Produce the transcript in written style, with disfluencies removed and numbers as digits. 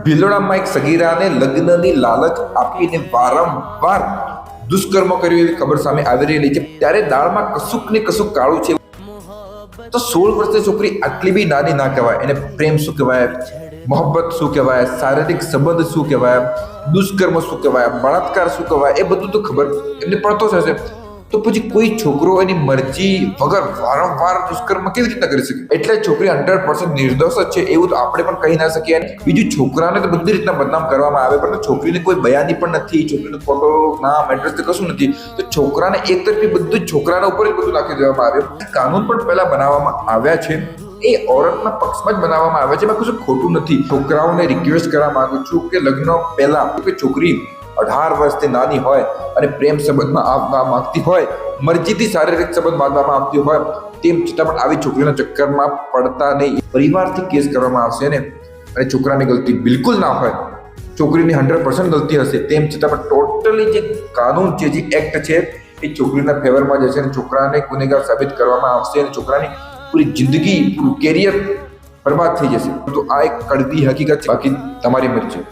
ભિલોડામાં એક સગીરાને લગ્નની લાલચ આપીને વારંવાર દુષ્કર્મ કર્યું એવી ખબર સામે આવી રહેલી છે. ત્યારે દાળમાં કશુંક ને કશુંક કાળું છે. તો 16 વર્ષની છોકરી આટલી બી નાની ના કહેવાય. એને પ્રેમ શું કહેવાય, મોહબ્બત શું કહેવાય, શારીરિક સંબંધ શું કહેવાય, દુષ્કર્મ શું કહેવાય, બળાત્કાર શું કહેવાય, એ બધું તો ખબર એમને પડતો જ હશે. તો પછી કોઈ છોકરો એની મરજી વગર વારંવાર દુષ્કર્મ કેવી રીતના કરી શકે? એટલે છોકરી 100% નિર્દોષ જ છે એવું તો આપણે પણ કહી ના શકીએ. બીજું છોકરાને તો બધી રીતના બદનામ કરવામાં આવે, પણ છોકરીને કોઈ બયાની પણ નથી, છોકરીનો ફોટો નામ એડ્રેસ તો કશું નથી. તો છોકરાને એક તરફી બધું જ છોકરાના ઉપર જ બધું નાખી દેવામાં આવે. કાનૂન પણ પહેલા બનાવવામાં આવ્યા છે, એ ઓરતના પક્ષમાં જ બનાવવામાં આવે છે. એમાં કશું ખોટું નથી. છોકરાઓને રિક્વેસ્ટ કરવા માંગુ છું કે લગ્ન પહેલા કે છોકરી 18 વર્ષથી નાની હોય અને પ્રેમ સંબંધમાં આવવા માંગતી હોય, મરજીથી શારીરિક સંબંધ બાંધવામાં આવતી હોય, તેમ છતાં પણ આવી છોકરીના ચક્કરમાં પડતા નહીં. પરિવારથી કેસ કરવામાં આવશે ને, અને છોકરાની ગલતી બિલકુલ ના હોય, છોકરીની 100% ગલતી હશે, તેમ છતાં પણ ટોટલી જે કાનૂન છે, જે એક્ટ છે, એ છોકરીના ફેવરમાં જશે અને છોકરાને ગુનેગાર સાબિત કરવામાં આવશે અને છોકરાની પૂરી જિંદગી, પૂરું કેરિયર બરબાદ થઈ જશે. તો આ એક કડવી હકીકત છે. બાકી તમારી મરજી.